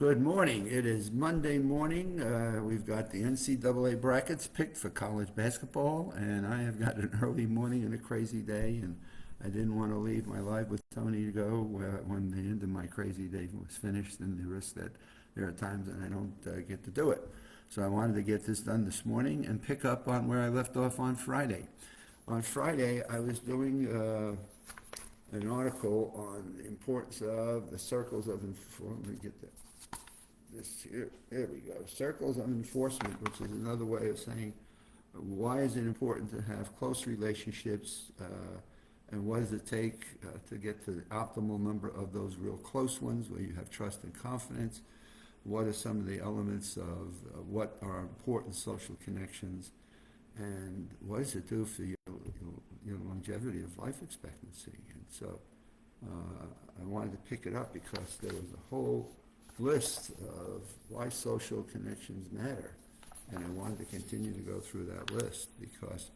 Good morning. It is Monday morning. We've got the NCAA brackets picked for college basketball, and I have got an early morning and a crazy day, and I didn't want to leave my live with Tony to go when the end of my crazy day was finished, and the risk that there are times that I don't get to do it. So I wanted to get this done this morning and pick up on where I left off on Friday. On Friday, I was doing an article on the importance of the circles of let me get that. This here, there we go. Circles of enforcement, which is another way of saying why is it important to have close relationships, and what does it take to get to the optimal number of those real close ones where you have trust and confidence? What are some of the elements of what are important social connections, and what does it do for your longevity of life expectancy? And so I wanted to pick it up because there was a whole list of why social connections matter, and I wanted to continue to go through that list because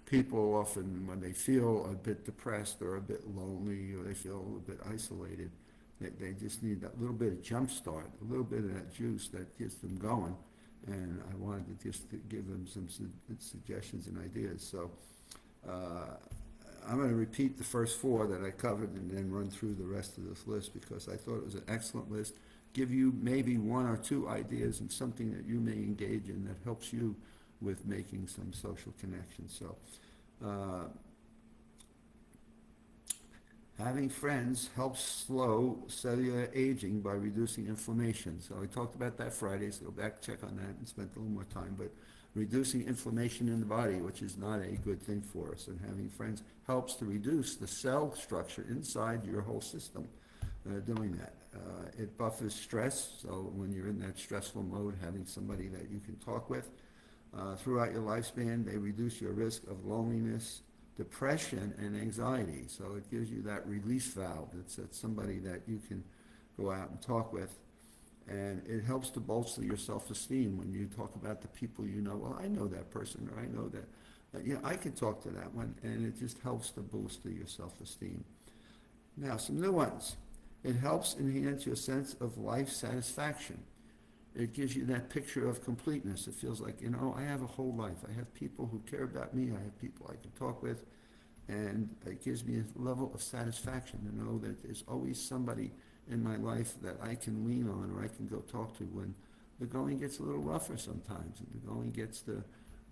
people often, when they feel a bit depressed or a bit lonely or they feel a bit isolated, they just need that little bit of jump start, a little bit of that juice that gets them going, and I wanted to just to give them some suggestions and ideas. So I'm going to repeat the first four that I covered and then run through the rest of this list because I thought it was an excellent list. Give you maybe one or two ideas and something that you may engage in that helps you with making some social connections. So having friends helps slow cellular aging by reducing inflammation. So I talked about that Friday, so go back, check on that, and spent a little more time. But reducing inflammation in the body, which is not a good thing for us, and having friends helps to reduce the cell structure inside your whole system doing that. It buffers stress, so when you're in that stressful mode, having somebody that you can talk with throughout your lifespan, they reduce your risk of loneliness, depression, and anxiety. So it gives you that release valve. It's somebody that you can go out and talk with. And it helps to bolster your self-esteem when you talk about the people you know. Well, I know that person, or I know that, I can talk to that one, and it just helps to boost your self-esteem. Now, some new ones. It helps enhance your sense of life satisfaction. It gives you that picture of completeness. It feels like, I have a whole life. I have people who care about me. I have people I can talk with. And it gives me a level of satisfaction to know that there's always somebody in my life that I can lean on or I can go talk to when the going gets a little rougher sometimes. And the going gets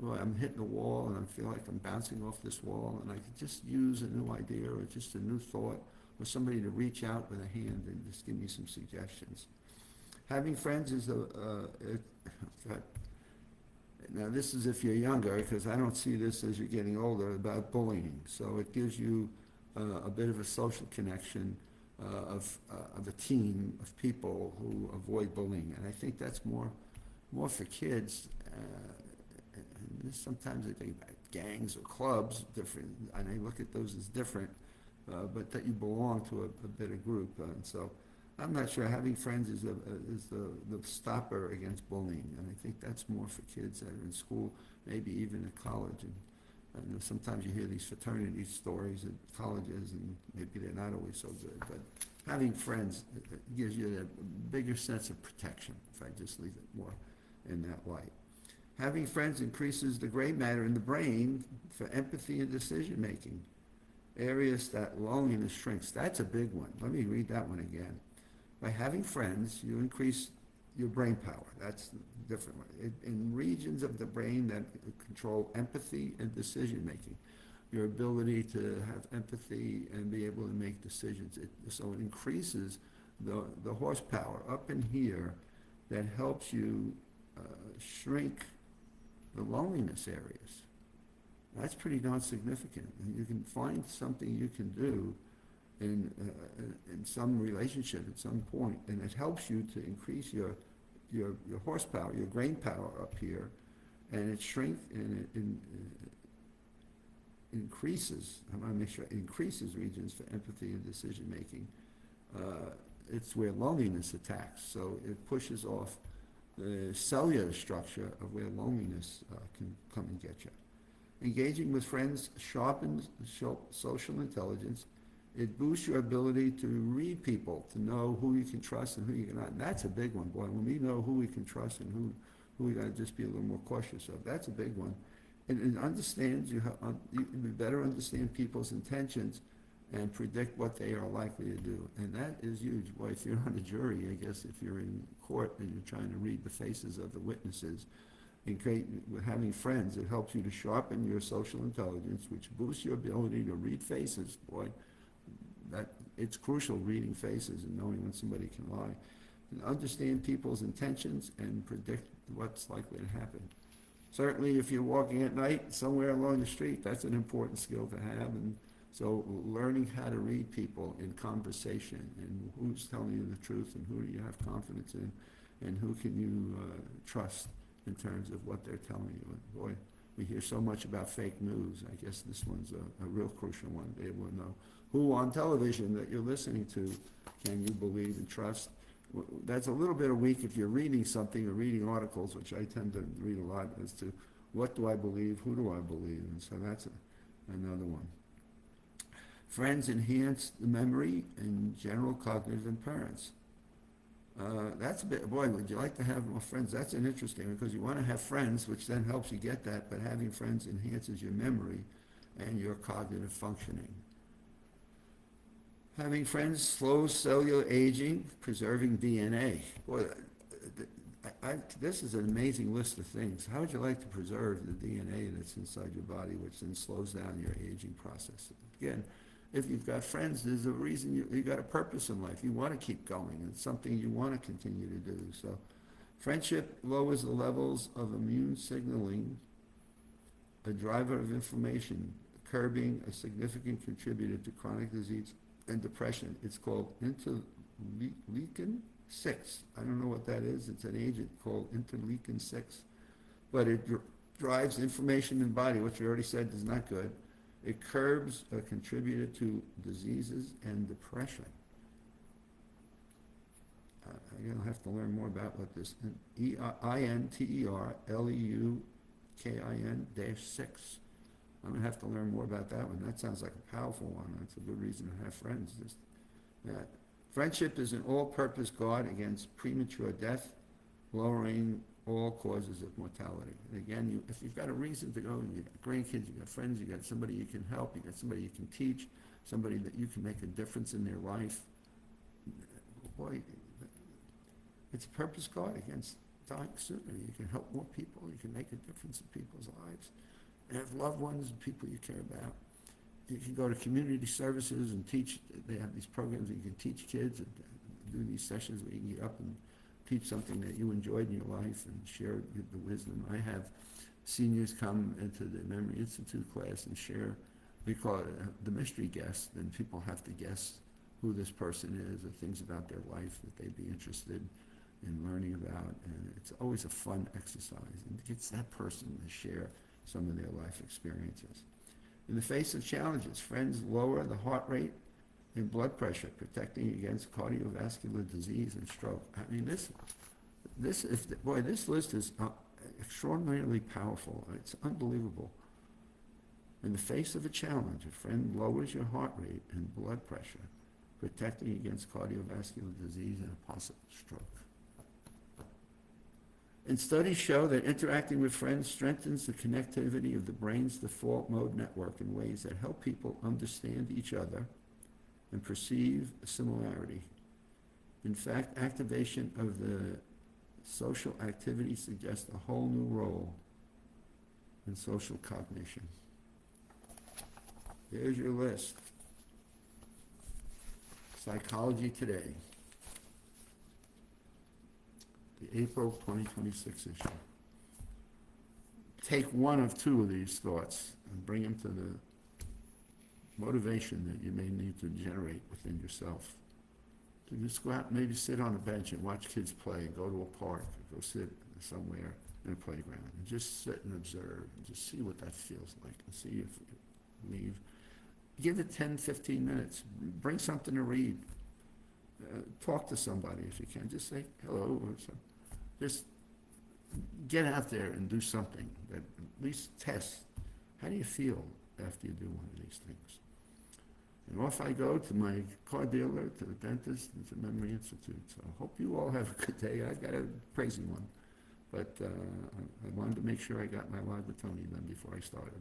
I'm hitting a wall and I feel like I'm bouncing off this wall and I could just use a new idea or just a new thought or somebody to reach out with a hand and just give me some suggestions. Having friends is now this is if you're younger, because I don't see this as you're getting older, about bullying. So it gives you a bit of a social connection of a team of people who avoid bullying. And I think that's more for kids. And sometimes they think about gangs or clubs, different, and I look at those as different, but that you belong to a bit of group. And so I'm not sure having friends is the stopper against bullying, and I think that's more for kids that are in school, maybe even at college. And I know sometimes you hear these fraternity stories at colleges, and maybe they're not always so good. But having friends gives you a bigger sense of protection, if I just leave it more in that light. Having friends increases the gray matter in the brain for empathy and decision making. Areas that loneliness shrinks. That's a big one. Let me read that one again. By having friends, you increase your brain power. That's a different one. In regions of the brain that control empathy and decision making, your ability to have empathy and be able to make decisions. So it increases the horsepower up in here that helps you shrink the loneliness areas. That's pretty darn significant. And you can find something you can do in some relationship at some point, and it helps you to increase your horsepower, your brain power up here, and it shrinks and it increases. I want to make sure it increases regions for empathy and decision making. It's where loneliness attacks, so it pushes off the cellular structure of where loneliness can come and get you. Engaging with friends sharpens social intelligence It boosts your ability to read people, to know who you can trust and who you cannot. And that's a big one, boy. When we know who we can trust and who we got to just be a little more cautious of, that's a big one. And it understands you better understand people's intentions and predict what they are likely to do. And that is huge. Boy, if you're on a jury, I guess if you're in court and you're trying to read the faces of the witnesses, and having friends, it helps you to sharpen your social intelligence, which boosts your ability to read faces. Boy, it's crucial, reading faces and knowing when somebody can lie. And understand people's intentions and predict what's likely to happen. Certainly, if you're walking at night somewhere along the street, that's an important skill to have. And so learning how to read people in conversation and who's telling you the truth and who do you have confidence in and who can you trust in terms of what they're telling you. And boy, we hear so much about fake news. I guess this one's a real crucial one, to be able to know who on television that you're listening to can you believe and trust. That's a little bit weak if you're reading something or reading articles, which I tend to read a lot, as to what do I believe, who do I believe, and so that's another one. Friends enhance the memory and general cognitive impairments. That's a bit, boy, would you like to have more friends? That's an interesting, because you want to have friends, which then helps you get that, but having friends enhances your memory and your cognitive functioning. Having friends slows cellular aging, preserving DNA. Boy, this is an amazing list of things. How would you like to preserve the DNA that's inside your body, which then slows down your aging process? Again, if you've got friends, there's a reason you got a purpose in life. You want to keep going. It's something you want to continue to do. So friendship lowers the levels of immune signaling, a driver of inflammation, curbing a significant contributor to chronic disease and depression. It's called interleukin 6. I don't know what that is. It's an agent called interleukin 6. But it drives inflammation in the body, which we already said is not good. It curbs a contributor to diseases and depression. I'm going to have to learn more about what this interleukin-6. I'm going to have to learn more about that one. That sounds like a powerful one. That's a good reason to have friends. That. Friendship is an all-purpose guard against premature death, lowering all causes of mortality. And again, if you've got a reason to go, you've got grandkids, you've got friends, you've got somebody you can help, you've got somebody you can teach, somebody that you can make a difference in their life, boy, it's a purpose guard against dying sooner. You can help more people, you can make a difference in people's lives. And have loved ones and people you care about. You can go to community services and teach. They have these programs where you can teach kids and do these sessions where you can get up and teach something that you enjoyed in your life and share the wisdom. I have seniors come into the Memory Institute class and share, we call it the mystery guest, and people have to guess who this person is or things about their life that they'd be interested in learning about. And it's always a fun exercise, and it gets that person to share some of their life experiences. In the face of challenges, friends lower the heart rate and blood pressure, protecting against cardiovascular disease and stroke. I mean, this list is extraordinarily powerful. It's unbelievable. In the face of a challenge, a friend lowers your heart rate and blood pressure, protecting against cardiovascular disease and a possible stroke. And studies show that interacting with friends strengthens the connectivity of the brain's default mode network in ways that help people understand each other and perceive a similarity. In fact, activation of the social activity suggests a whole new role in social cognition. Here's your list. Psychology Today. The April 2026 issue. Take one of two of these thoughts and bring them to the motivation that you may need to generate within yourself. To just go out and maybe sit on a bench and watch kids play, go to a park, or go sit somewhere in a playground, and just sit and observe, and just see what that feels like, and see if you leave. Give it 10, 15 minutes. Bring something to read. Talk to somebody if you can. Just say hello or something. Just get out there and do something that at least test. How do you feel after you do one of these things? And off I go to my car dealer, to the dentist, and to Memory Institute. So I hope you all have a good day. I got a crazy one. But I wanted to make sure I got my Live with Tony done before I started.